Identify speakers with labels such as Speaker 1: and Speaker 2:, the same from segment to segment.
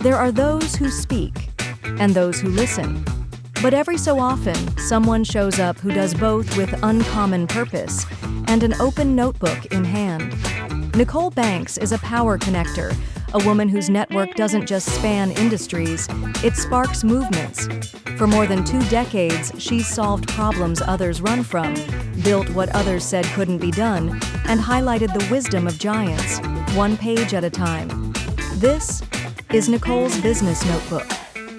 Speaker 1: There are those who speak and those who listen. But every so often, someone shows up who does both with uncommon purpose and an open notebook in hand. Nicole Banks is a power connector, a woman whose network doesn't just span industries, it sparks movements. For more than 2 decades, she's solved problems others run from, built what others said couldn't be done, and highlighted the wisdom of giants, one page at a time. This is Nicole's Business Notebook,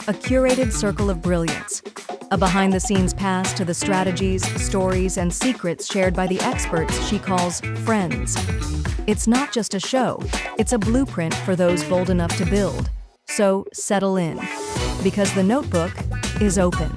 Speaker 1: a curated circle of brilliance, a behind-the-scenes pass to the strategies, stories, and secrets shared by the experts she calls friends. It's not just a show, it's a blueprint for those bold enough to build. So settle in, because the notebook is open.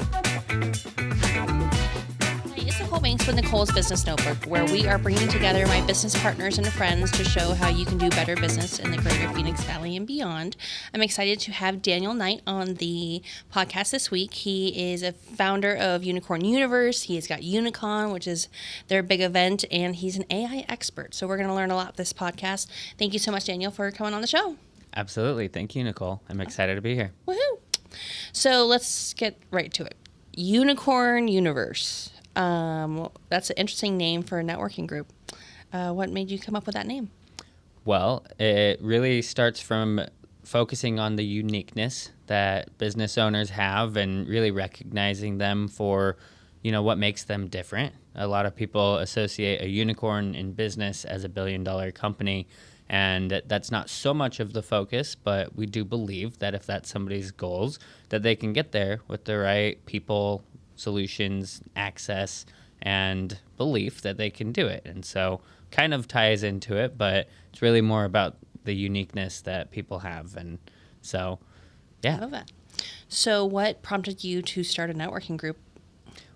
Speaker 2: It's Nicole Banks with Nicole's Business Notebook, where we are bringing together my business partners and friends to show how you can do better business in the greater Phoenix Valley and beyond. I'm excited to have Daniel Knight on the podcast this week. He is a founder of Unicorn Universe. He has got Unicon, which is their big event, and he's an AI expert. So we're going to learn a lot this podcast. Thank you so much, Daniel, for coming on the show.
Speaker 3: Absolutely. Thank you, Nicole. I'm excited to be here.
Speaker 2: Woohoo! So let's get right to it. Unicorn Universe. That's an interesting name for a networking group. What made you come up with that name?
Speaker 3: Well, it really starts from focusing on the uniqueness that business owners have and really recognizing them for, what makes them different. A lot of people associate a unicorn in business as a billion-dollar company, and that's not so much of the focus, but we do believe that if that's somebody's goals, that they can get there with the right people, solutions, access, and belief that they can do it. And so kind of ties into it, but it's really more about the uniqueness that people have. And so, yeah.
Speaker 2: I love that. So what prompted you to start a networking group?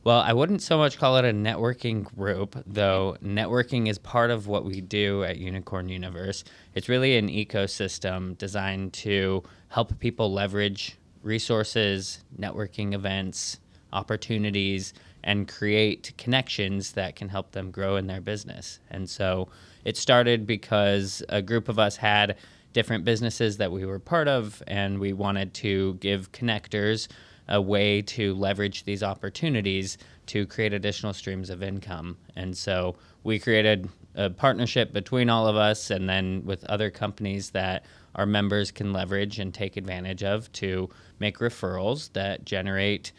Speaker 3: Well, I wouldn't so much call it a networking group, though networking is part of what we do at Unicorn Universe. It's really an ecosystem designed to help people leverage resources, networking events, opportunities, and create connections that can help them grow in their business. And so it started because a group of us had different businesses that we were part of, and we wanted to give connectors a way to leverage these opportunities to create additional streams of income. And so we created a partnership between all of us and then with other companies that our members can leverage and take advantage of to make referrals that generate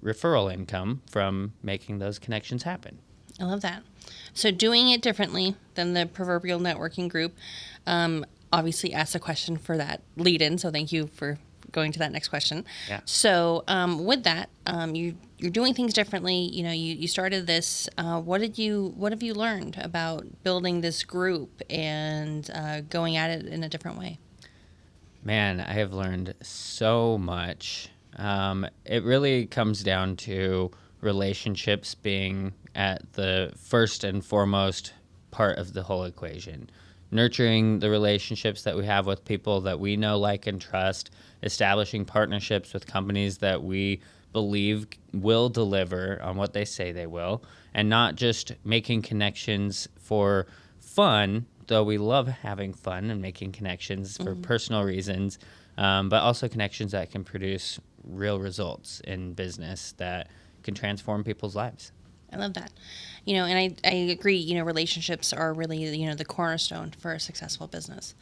Speaker 3: referral income from making those connections happen.
Speaker 2: I love that. So doing it differently than the proverbial networking group, obviously asked a question for that lead-in, so thank you for going to that next question.
Speaker 3: Yeah.
Speaker 2: So with that, you're doing things differently. You started this. What have you learned about building this group and going at it in a different way?
Speaker 3: Man, I have learned so much. It really comes down to relationships being at the first and foremost part of the whole equation. Nurturing the relationships that we have with people that we know, like, and trust, establishing partnerships with companies that we believe will deliver on what they say they will, and not just making connections for fun, though we love having fun and making connections for personal reasons, but also connections that can produce real results in business that can transform people's lives.
Speaker 2: I love that. And I agree, relationships are really, the cornerstone for a successful business.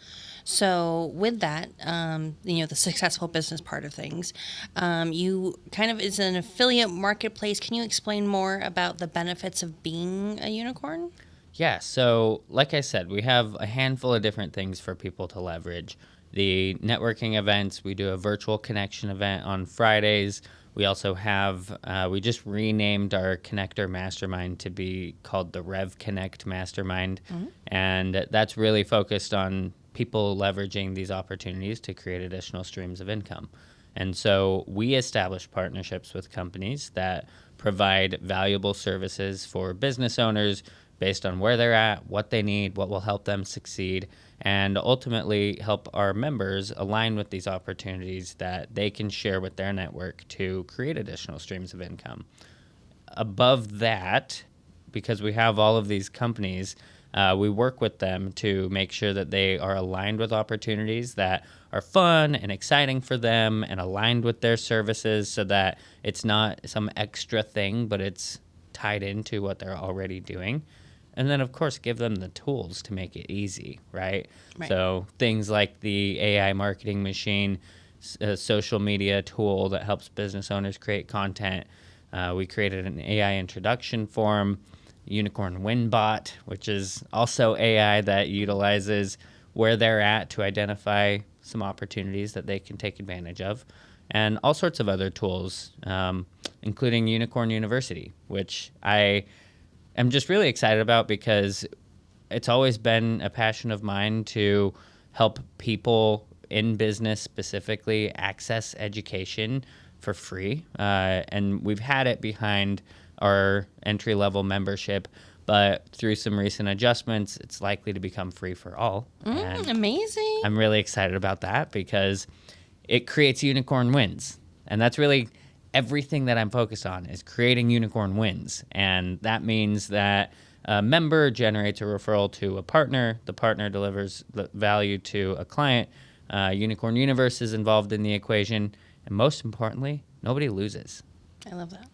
Speaker 2: So with that, the successful business part of things, you kind of is an affiliate marketplace. Can you explain more about the benefits of being a unicorn?
Speaker 3: Yeah, so like I said, we have a handful of different things for people to leverage. The networking events, we do a virtual connection event on Fridays. We also have, we just renamed our Connector Mastermind to be called the Rev Connect Mastermind. Mm-hmm. And that's really focused on people leveraging these opportunities to create additional streams of income. And so we establish partnerships with companies that provide valuable services for business owners based on where they're at, what they need, what will help them succeed, and ultimately help our members align with these opportunities that they can share with their network to create additional streams of income. Above that, because we have all of these companies, We work with them to make sure that they are aligned with opportunities that are fun and exciting for them and aligned with their services so that it's not some extra thing, but it's tied into what they're already doing. And then, of course, give them the tools to make it easy, right? So things like the AI marketing machine, a social media tool that helps business owners create content. We created an AI introduction form, Unicorn WinBot, which is also AI that utilizes where they're at to identify some opportunities that they can take advantage of, and all sorts of other tools, including Unicorn University, which I am just really excited about because it's always been a passion of mine to help people in business specifically access education for free. And we've had it behind our entry-level membership, but through some recent adjustments, it's likely to become free for all. And
Speaker 2: Amazing.
Speaker 3: I'm really excited about that because it creates unicorn wins. And that's really everything that I'm focused on is creating unicorn wins. And that means that a member generates a referral to a partner. The partner delivers the value to a client. Unicorn Universe is involved in the equation. And most importantly, nobody loses.
Speaker 2: I love that.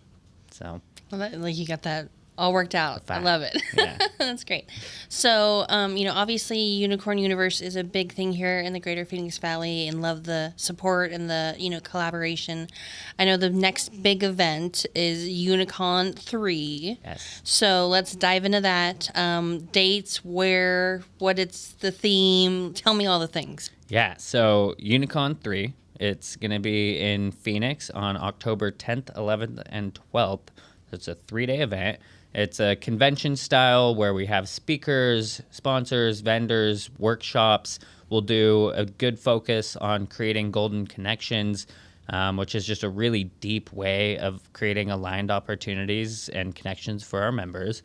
Speaker 3: So,
Speaker 2: Like you got that all worked out. I
Speaker 3: fact.
Speaker 2: love it.
Speaker 3: Yeah.
Speaker 2: That's great. So, obviously Unicorn Universe is a big thing here in the greater Phoenix Valley, and love the support and the, collaboration. I know the next big event is Unicon 3.
Speaker 3: Yes.
Speaker 2: So let's dive into that. Dates, where, what it's the theme. Tell me all the things.
Speaker 3: Yeah, so Unicon 3, it's going to be in Phoenix on October 10th, 11th, and 12th. So it's a 3-day event. It's a convention style where we have speakers, sponsors, vendors, workshops. We'll do a good focus on creating golden connections, which is just a really deep way of creating aligned opportunities and connections for our members,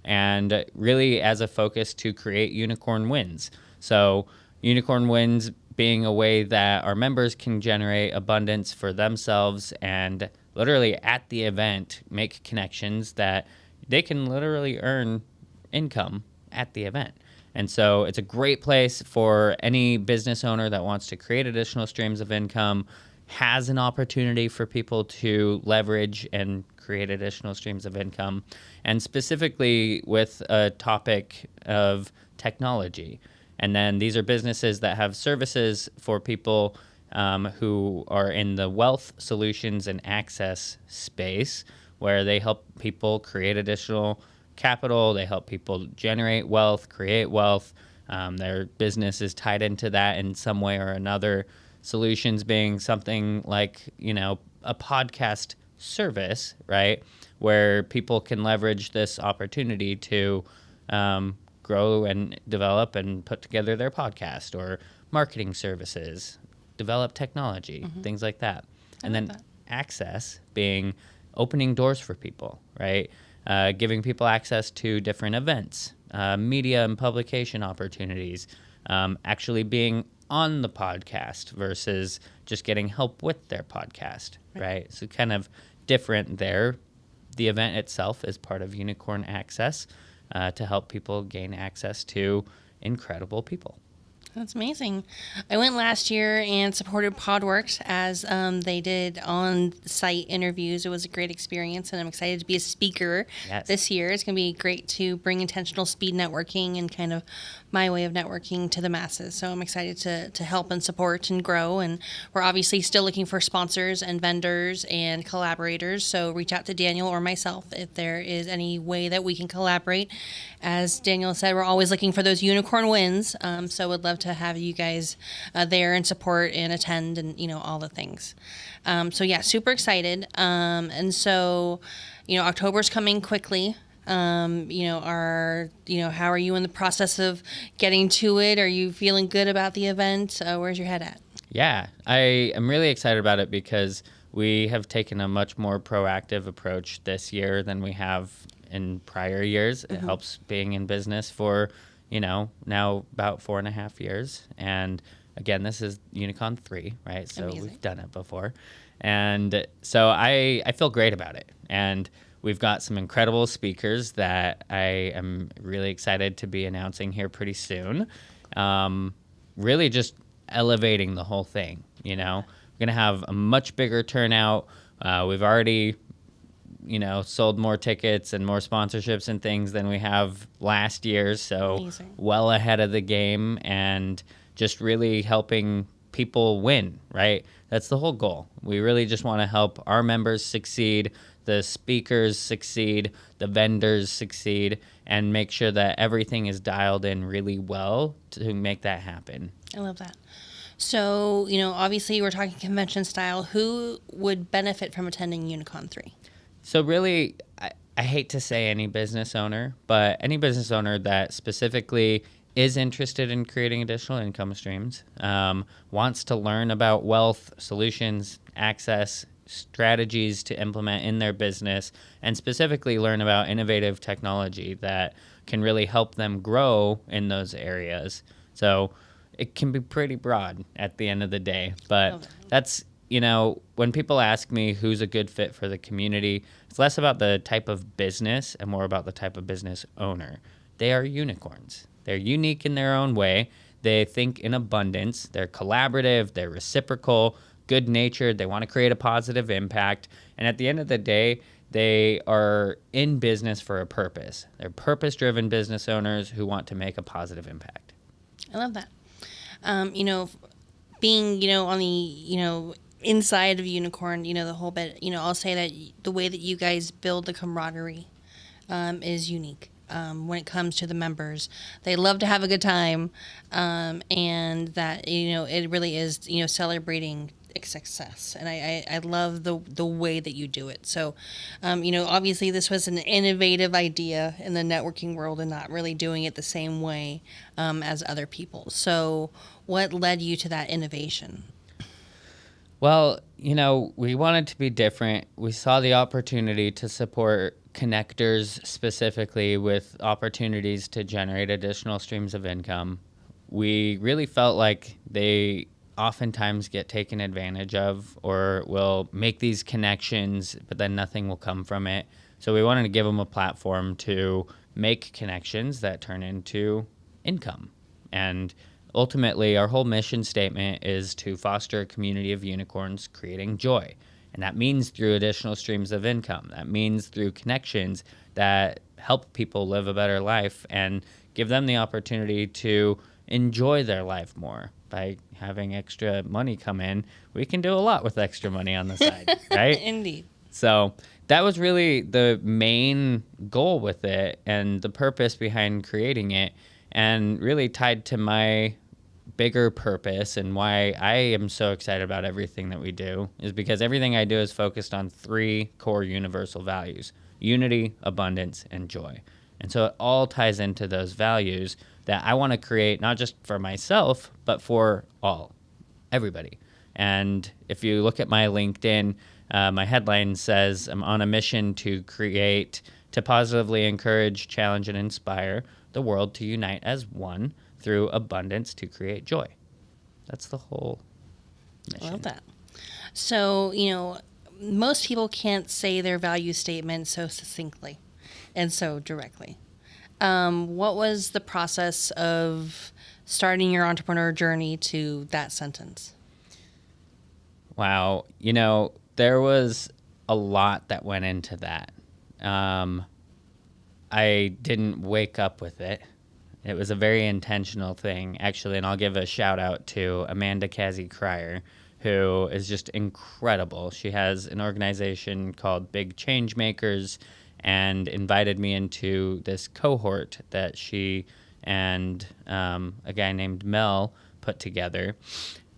Speaker 3: and really as a focus to create unicorn wins. So unicorn wins being a way that our members can generate abundance for themselves and literally at the event make connections that they can literally earn income at the event. And so it's a great place for any business owner that wants to create additional streams of income, has an opportunity for people to leverage and create additional streams of income, and specifically with a topic of technology. And then these are businesses that have services for people who are in the wealth solutions and access space, where they help people create additional capital, they help people generate wealth, create wealth. Their business is tied into that in some way or another. Solutions being something like, a podcast service, right? Where people can leverage this opportunity to grow and develop and put together their podcast, or marketing services, develop technology, things like that. And then access being opening doors for people, right? Giving people access to different events, media and publication opportunities, actually being on the podcast versus just getting help with their podcast, right? So kind of different there. The event itself is part of Unicorn Access to help people gain access to incredible people.
Speaker 2: That's amazing. I went last year and supported Podworks as they did on-site interviews. It was a great experience, and I'm excited to be a speaker this year. It's going to be great to bring intentional speed networking and kind of my way of networking to the masses. So I'm excited to help and support and grow. And we're obviously still looking for sponsors and vendors and collaborators. So reach out to Daniel or myself if there is any way that we can collaborate. As Daniel said, we're always looking for those unicorn wins. So would love to have you guys there and support and attend and, all the things. So yeah, super excited. And so, October's coming quickly. How are you in the process of getting to it? Are you feeling good about the event? Where's your head at?
Speaker 3: Yeah, I am really excited about it because we have taken a much more proactive approach this year than we have in prior years. It helps being in business for, now about 4.5 years. And again, this is Unicon 3, right? So
Speaker 2: Amazing.
Speaker 3: We've done it before. And so I feel great about it. And we've got some incredible speakers that I am really excited to be announcing here pretty soon. Really just elevating the whole thing, We're going to have a much bigger turnout. We've already, sold more tickets and more sponsorships and things than we have last year. So
Speaker 2: Amazing.
Speaker 3: Well ahead of the game and just really helping people win, right? That's the whole goal. We really just want to help our members succeed, the speakers succeed, the vendors succeed, and make sure that everything is dialed in really well to make that happen.
Speaker 2: I love that. So, obviously we're talking convention style. Who would benefit from attending Unicon 3?
Speaker 3: So really, I hate to say any business owner, but any business owner that specifically is interested in creating additional income streams, wants to learn about wealth solutions, access, strategies to implement in their business, and specifically learn about innovative technology that can really help them grow in those areas. So it can be pretty broad at the end of the day, but that's, when people ask me who's a good fit for the community, it's less about the type of business and more about the type of business owner. They are unicorns. They're unique in their own way. They think in abundance. They're collaborative. They're reciprocal, good-natured. They want to create a positive impact. And at the end of the day, they are in business for a purpose. They're purpose-driven business owners who want to make a positive impact.
Speaker 2: I love that. Being, on the, inside of Unicorn, the whole bit, I'll say that the way that you guys build the camaraderie is unique. When it comes to the members, they love to have a good time, and that, it really is, celebrating success. And I love the way that you do it. So, obviously this was an innovative idea in the networking world and not really doing it the same way as other people. So what led you to that innovation?
Speaker 3: Well, we wanted to be different. We saw the opportunity to support connectors specifically with opportunities to generate additional streams of income. We really felt like they oftentimes get taken advantage of or will make these connections, but then nothing will come from it. So we wanted to give them a platform to make connections that turn into income. And ultimately, our whole mission statement is to foster a community of unicorns creating joy. And that means through additional streams of income. That means through connections that help people live a better life and give them the opportunity to enjoy their life more. By having extra money come in, we can do a lot with extra money on the side, right?
Speaker 2: Indeed.
Speaker 3: So that was really the main goal with it and the purpose behind creating it, and really tied to my bigger purpose and why I am so excited about everything that we do is because everything I do is focused on 3 core universal values: unity, abundance, and joy. And so it all ties into those values that I want to create, not just for myself, but for everybody. And if you look at my LinkedIn, my headline says, I'm on a mission to positively encourage, challenge, and inspire the world to unite as one through abundance to create joy. That's the whole mission.
Speaker 2: I love that. So, most people can't say their value statement so succinctly and so directly. What was the process of starting your entrepreneur journey to that sentence?
Speaker 3: Wow. There was a lot that went into that. I didn't wake up with it. It was a very intentional thing, actually, and I'll give a shout out to Amanda Cassie Cryer, who is just incredible. She has an organization called Big Change Makers and invited me into this cohort that she and a guy named Mel put together.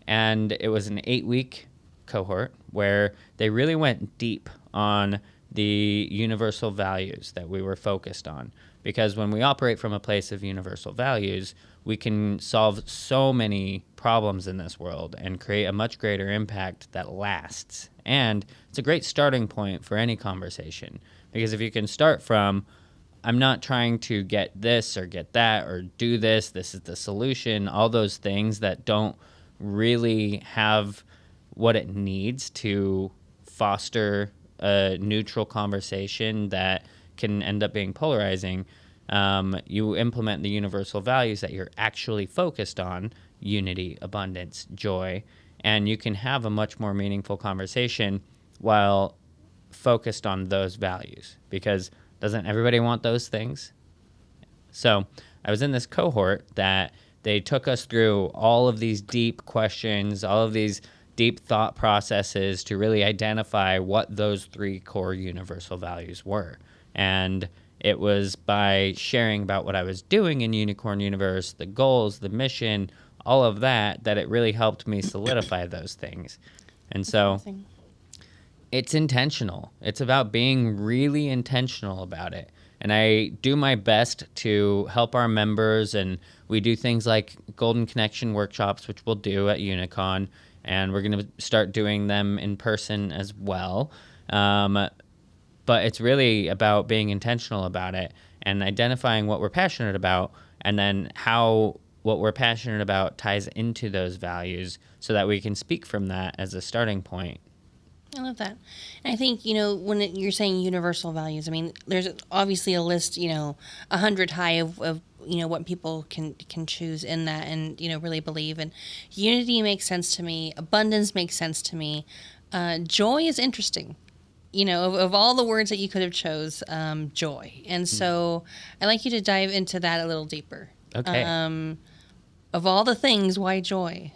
Speaker 3: And it was an 8-week cohort where they really went deep on the universal values that we were focused on. Because when we operate from a place of universal values, we can solve so many problems in this world and create a much greater impact that lasts. And it's a great starting point for any conversation. Because if you can start from, I'm not trying to get this or get that or do this is the solution, all those things that don't really have what it needs to foster a neutral conversation that can end up being polarizing, you implement the universal values that you're actually focused on: unity, abundance, joy, and you can have a much more meaningful conversation while focused on those values, because doesn't everybody want those things? So I was in this cohort that they took us through all of these deep questions, all of these deep thought processes to really identify what those 3 core universal values were. And it was by sharing about what I was doing in Unicorn Universe, the goals, the mission, all of that, that it really helped me solidify those things. And so it's intentional. It's about being really intentional about it. And I do my best to help our members, and we do things like Golden Connection workshops, which we'll do at Unicon, and we're going to start doing them in person as well. But it's really about being intentional about it and identifying what we're passionate about, and then how what we're passionate about ties into those values so that we can speak from that as a starting point.
Speaker 2: I love that. And I think, when you're saying universal values, I mean, there's obviously a list, 100 high of what people can choose in that and, really believe. And unity makes sense to me. Abundance makes sense to me. Joy is interesting. Of all the words that you could have chose, joy. And so I'd like you to dive into that a little deeper.
Speaker 3: Okay.
Speaker 2: Of all the things, why joy?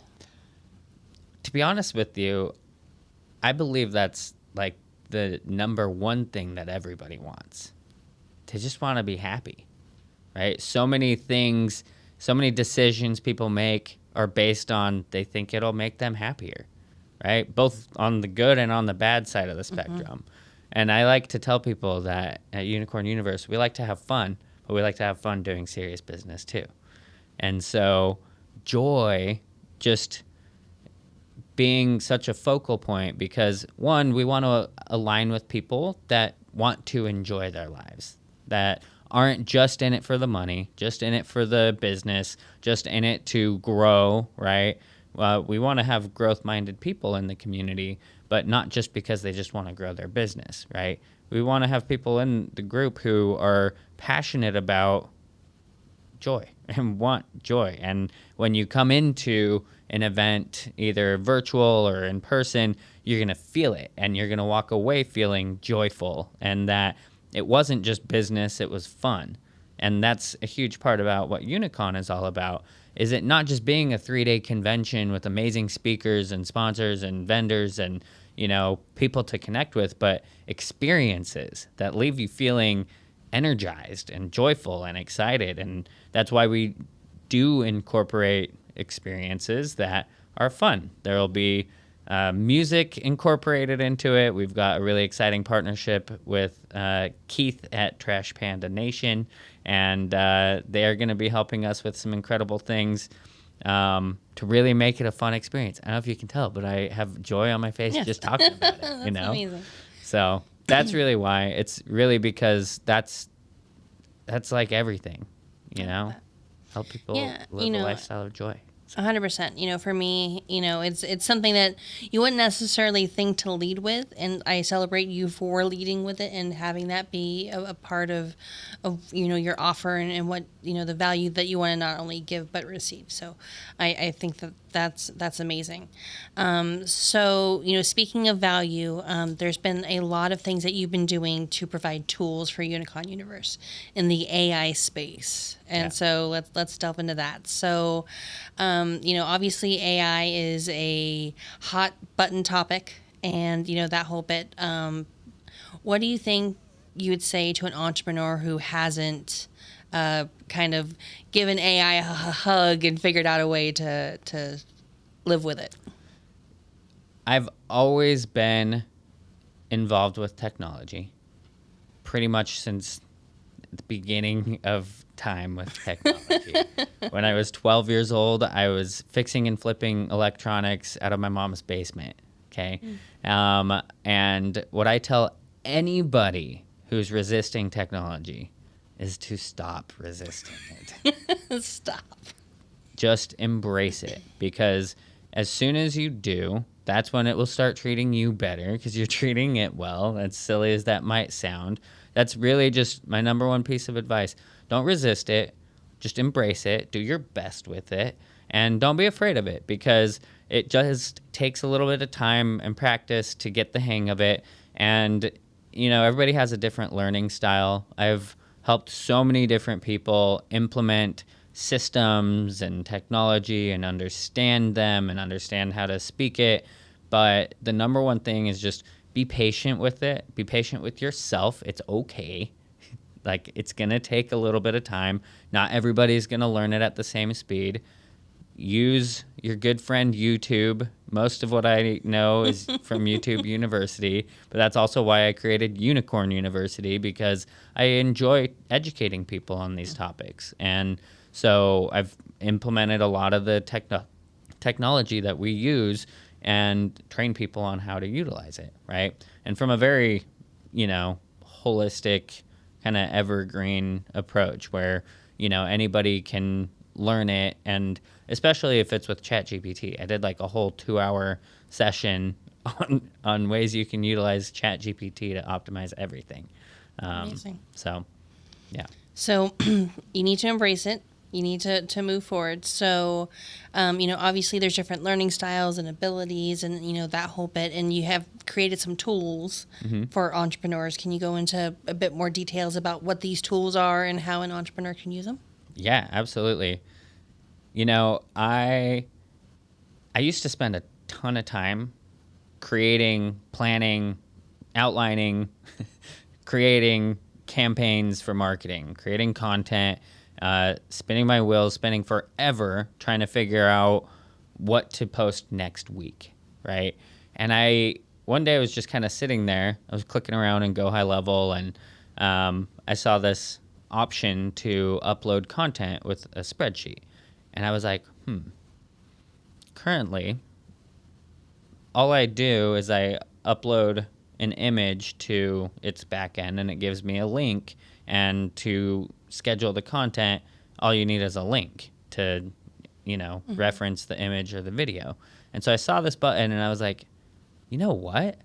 Speaker 3: To be honest with you, I believe that's like the number one thing that everybody wants. They just want to be happy, right? So many things, so many decisions people make are based on they think it'll make them happier, right? Both on the good and on the bad side of the spectrum. And I like to tell people that at Unicorn Universe, we like to have fun, but we like to have fun doing serious business too. And so joy just being such a focal point, because one, we want to align with people that want to enjoy their lives, that aren't just in it for the money, just in it for the business, just in it to grow, right? We want to have growth-minded people in the community, but not just because they just want to grow their business, right? We want to have people in the group who are passionate about joy and want joy. And when you come into an event, either virtual or in person, you're going to feel it, and you're going to walk away feeling joyful, and that it wasn't just business, it was fun. And that's a huge part about what Unicon is all about. Is it not just being a 3-day convention with amazing speakers and sponsors and vendors and, people to connect with, but experiences that leave you feeling energized and joyful and excited. And that's why we do incorporate experiences that are fun. There will be music incorporated into it. We've got a really exciting partnership with Keith at Trash Panda Nation, and they are going to be helping us with some incredible things to really make it a fun experience. I don't know if you can tell, but I have joy on my face just talking about it.
Speaker 2: That's amazing.
Speaker 3: So that's really why. It's really because that's like everything, help people live a lifestyle of joy.
Speaker 2: 100%. For me, it's something that you wouldn't necessarily think to lead with, and I celebrate you for leading with it and having that be a part of your offer and what the value that you want to not only give but receive. So I think that's amazing. So speaking of value, there's been a lot of things that you've been doing to provide tools for Unicon Universe in the AI space. And so let's delve into that. So, obviously AI is a hot button topic, and, that whole bit. What do you think you would say to an entrepreneur who hasn't kind of given AI a hug and figured out a way to live with it?
Speaker 3: I've always been involved with technology, pretty much since the beginning of time with technology. When I was 12 years old, I was fixing and flipping electronics out of my mom's basement. Okay. And what I tell anybody who's resisting technology is to stop resisting it.
Speaker 2: Stop.
Speaker 3: Just embrace it, because as soon as you do, that's when it will start treating you better because you're treating it well. As silly as that might sound. That's really just my number one piece of advice. Don't resist it. Just embrace it. Do your best with it. And don't be afraid of it because it just takes a little bit of time and practice to get the hang of it. And, everybody has a different learning style. I've helped so many different people implement systems and technology and understand them and understand how to speak it. But the number one thing is just be patient with it. Be patient with yourself. It's okay. Like, it's going to take a little bit of time. Not everybody's going to learn it at the same speed. Use your good friend YouTube. Most of what I know is from YouTube University, but that's also why I created Unicorn University, because I enjoy educating people on these topics. And so I've implemented a lot of the technology that we use and train people on how to utilize it, right? And from a very, holistic, kind of evergreen approach where, anybody can learn it. And especially if it's with ChatGPT, I did like a whole 2-hour session on ways you can utilize ChatGPT to optimize everything.
Speaker 2: Amazing.
Speaker 3: So, yeah.
Speaker 2: So you need to embrace it. You need to move forward. So, obviously there's different learning styles and abilities and, that whole bit. And you have created some tools for entrepreneurs. Can you go into a bit more details about what these tools are and how an entrepreneur can use them?
Speaker 3: Yeah, absolutely. I used to spend a ton of time creating, planning, outlining, creating campaigns for marketing, creating content, spinning my wheels, spending forever trying to figure out what to post next week, right? And one day I was just kind of sitting there. I was clicking around in Go High Level, and I saw this option to upload content with a spreadsheet. And I was like, currently, all I do is I upload an image to its backend, and it gives me a link. And to schedule the content, all you need is a link to, reference the image or the video. And so I saw this button, and I was like, you know what?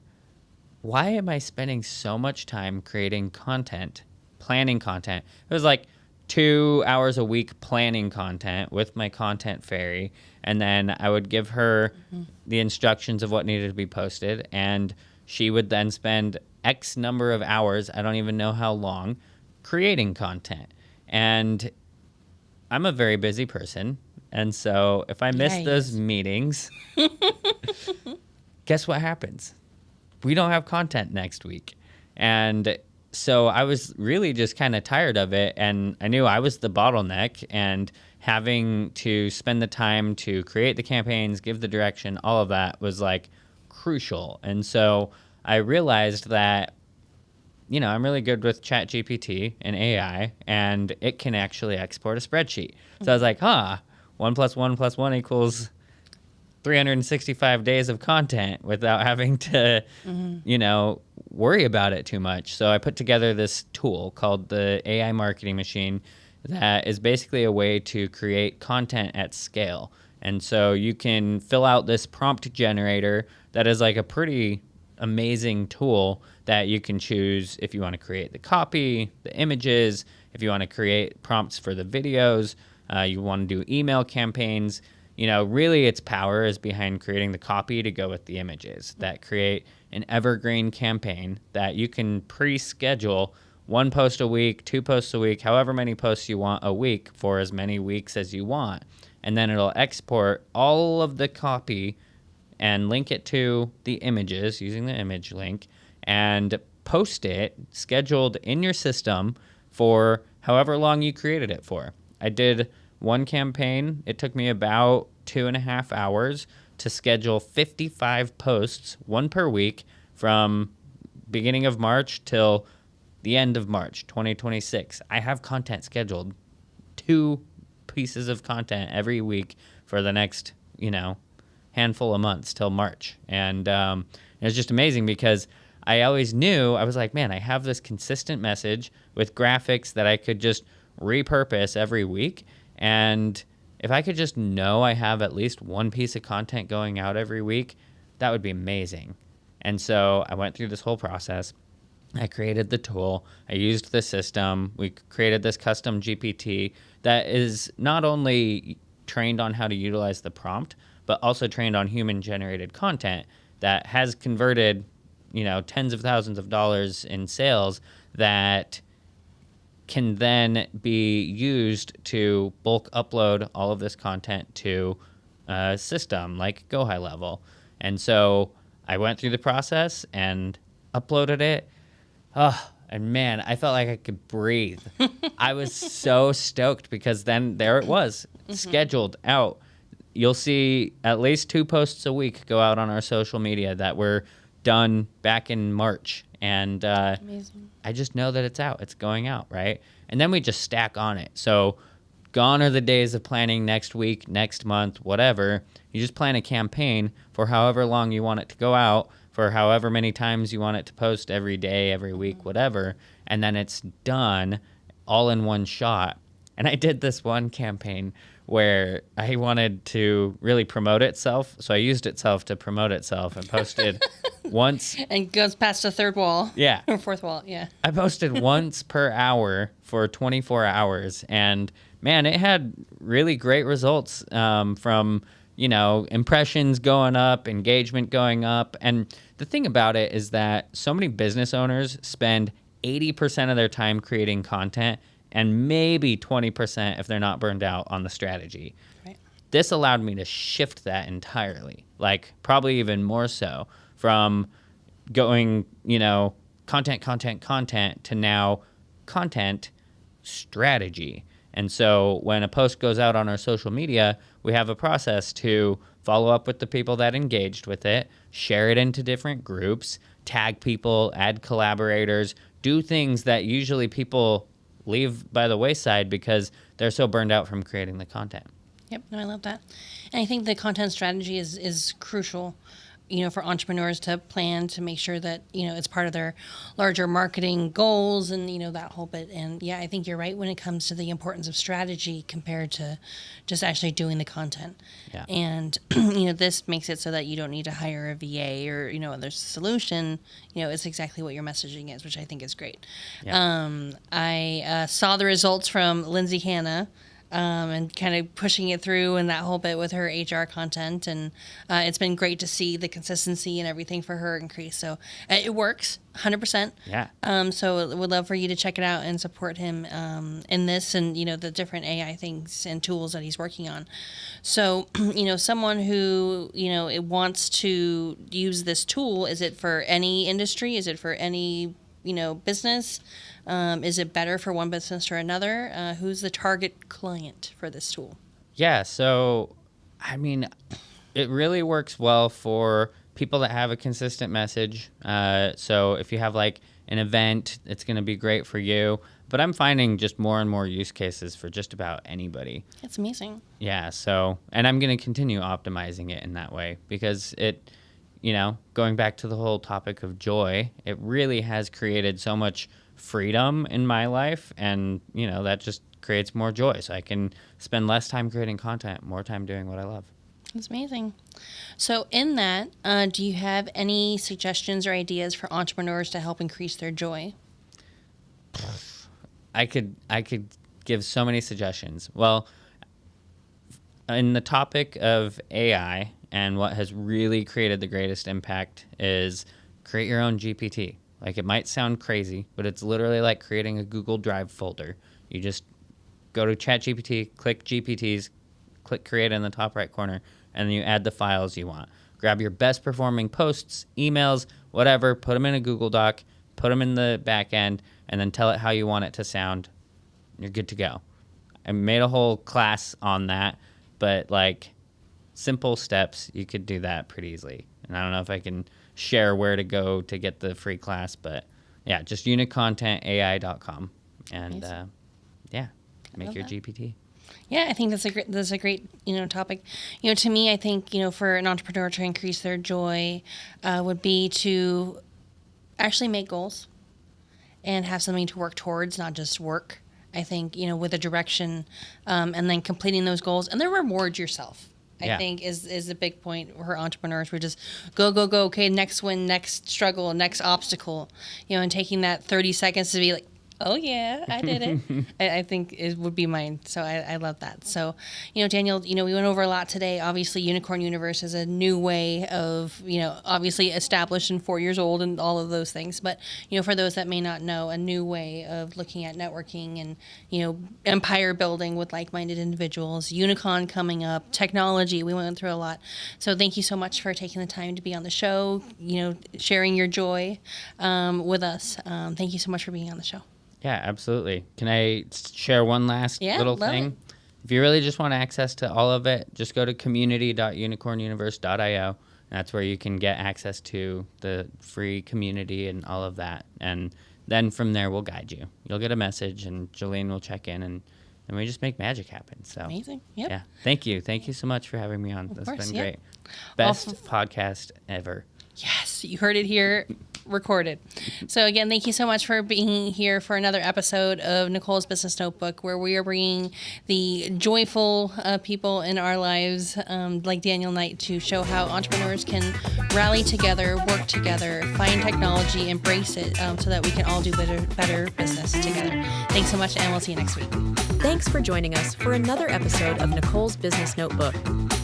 Speaker 3: Why am I spending so much time creating content, planning content? It was like 2 hours a week planning content with my content fairy, and then I would give her the instructions of what needed to be posted, and she would then spend X number of hours, I don't even know how long, creating content. And I'm a very busy person, and so if I miss those meetings, guess what happens? We don't have content next week. And so I was really just kind of tired of it, and I knew I was the bottleneck, and having to spend the time to create the campaigns, give the direction, all of that was like crucial. And so I realized that, I'm really good with ChatGPT and AI, and it can actually export a spreadsheet. So I was like, 1 + 1 + 1 equals 365 days of content without having to, worry about it too much. So I put together this tool called the AI Marketing Machine that is basically a way to create content at scale. And so you can fill out this prompt generator that is like a pretty amazing tool that you can choose if you want to create the copy, the images, if you want to create prompts for the videos, you want to do email campaigns. Really its power is behind creating the copy to go with the images that create an evergreen campaign that you can pre-schedule 1 post a week, 2 posts a week, however many posts you want a week for as many weeks as you want. And then it'll export all of the copy and link it to the images using the image link and post it scheduled in your system for however long you created it for. I did one campaign. It took me about 2.5 hours to schedule 55 posts, 1 per week, from beginning of March till the end of March 2026. I have content scheduled, 2 pieces of content every week for the next, handful of months till March. And it was just amazing because I always knew, I was like, man, I have this consistent message with graphics that I could just repurpose every week. And if I could just know I have at least 1 piece of content going out every week, that would be amazing. And so I went through this whole process. I created the tool. I used the system. We created this custom GPT that is not only trained on how to utilize the prompt, but also trained on human-generated content that has converted, tens of thousands of dollars in sales that can then be used to bulk upload all of this content to a system like Go High Level. And so I went through the process and uploaded it. Oh, and man, I felt like I could breathe. I was so stoked because then there it was, scheduled out. You'll see at least 2 posts a week go out on our social media that were done back in March. And
Speaker 2: Amazing.
Speaker 3: I just know that it's out. It's going out, right? And then we just stack on it. So gone are the days of planning next week, next month, whatever. You just plan a campaign for however long you want it to go out, for however many times you want it to post every day, every week, whatever. And then it's done all in one shot. And I did this one campaign where I wanted to really promote itself. So I used itself to promote itself and posted once.
Speaker 2: And goes past the third wall.
Speaker 3: Yeah.
Speaker 2: Or fourth wall, yeah.
Speaker 3: I posted once per hour for 24 hours. And man, it had really great results from, impressions going up, engagement going up. And the thing about it is that so many business owners spend 80% of their time creating content and maybe 20% if they're not burned out on the strategy.
Speaker 2: Right.
Speaker 3: This allowed me to shift that entirely, like probably even more so from going, content to now content strategy. And so when a post goes out on our social media, we have a process to follow up with the people that engaged with it, share it into different groups, tag people, add collaborators, do things that usually people leave by the wayside because they're so burned out from creating the content.
Speaker 2: Yep, no, I love that. And I think the content strategy is crucial, for entrepreneurs to plan to make sure that, it's part of their larger marketing goals and, that whole bit. And yeah, I think you're right when it comes to the importance of strategy compared to just actually doing the content.
Speaker 3: Yeah.
Speaker 2: And, this makes it so that you don't need to hire a VA or, there's a solution, it's exactly what your messaging is, which I think is great.
Speaker 3: Yeah.
Speaker 2: I saw the results from Lindsay Hanna, and kind of pushing it through and that whole bit with her HR content. And it's been great to see the consistency and everything for her increase. So it works 100%.
Speaker 3: Yeah.
Speaker 2: So would love for you to check it out and support him in this and, the different AI things and tools that he's working on. So, someone who, it wants to use this tool, is it for any industry? Is it for any, business? Is it better for one business or another? Who's the target client for this tool?
Speaker 3: Yeah, so, it really works well for people that have a consistent message. So if you have like an event, it's going to be great for you. But I'm finding just more and more use cases for just about anybody.
Speaker 2: It's amazing.
Speaker 3: Yeah, so, and I'm going to continue optimizing it in that way because it, going back to the whole topic of joy, it really has created so much freedom in my life, and that just creates more joy, so I can spend less time creating content, more time doing what I love.
Speaker 2: That's amazing. So in that, do you have any suggestions or ideas for entrepreneurs to help increase their joy?
Speaker 3: I could give so many suggestions. Well, in the topic of AI, and what has really created the greatest impact is create your own GPT. Like, it might sound crazy, but it's literally like creating a Google Drive folder. You just go to ChatGPT, click GPTs, click create in the top right corner, and then you add the files you want. Grab your best performing posts, emails, whatever, put them in a Google Doc, put them in the back end, and then tell it how you want it to sound. You're good to go. I made a whole class on that, but like simple steps, you could do that pretty easily. And I don't know if I can share where to go to get the free class, but yeah, just unicontentai.com, and make your GPT.
Speaker 2: Yeah, I think that's a great topic. To me, I think for an entrepreneur to increase their joy would be to actually make goals and have something to work towards, not just work. I think with a direction, and then completing those goals, and then reward yourself. I think is a big point for entrepreneurs. We're just go, go, go. Okay, next win, next struggle, next obstacle, and taking that 30 seconds to be like, oh yeah, I did it. I think it would be mine. So I love that. So, Daniel, we went over a lot today. Obviously, Unicorn Universe is a new way of, obviously established and 4 years old and all of those things. But, for those that may not know, a new way of looking at networking and, empire building with like-minded individuals, Unicon coming up, technology. We went through a lot. So thank you so much for taking the time to be on the show, sharing your joy with us. Thank you so much for being on the show.
Speaker 3: Yeah, absolutely. Can I share one last little thing?
Speaker 2: It.
Speaker 3: If you really just want access to all of it, just go to community.unicornuniverse.io. That's where you can get access to the free community and all of that. And then from there, we'll guide you. You'll get a message, and Jolene will check in, and we just make magic happen. So
Speaker 2: amazing. Yep.
Speaker 3: Yeah. Thank you. Thank you so much for having me on. That's been great. Best podcast ever.
Speaker 2: Yes, you heard it here recorded. So again, thank you so much for being here for another episode of Nicole's Business Notebook, where we are bringing the joyful people in our lives, like Daniel Knight, to show how entrepreneurs can rally together, work together, find technology, embrace it, so that we can all do better business together. Thanks so much, and we'll see you next week.
Speaker 1: Thanks for joining us for another episode of Nicole's Business Notebook.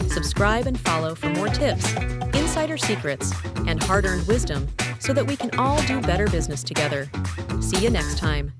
Speaker 1: Subscribe and follow for more tips, insider secrets, and hard-earned wisdom so that we can all do better business together. See you next time.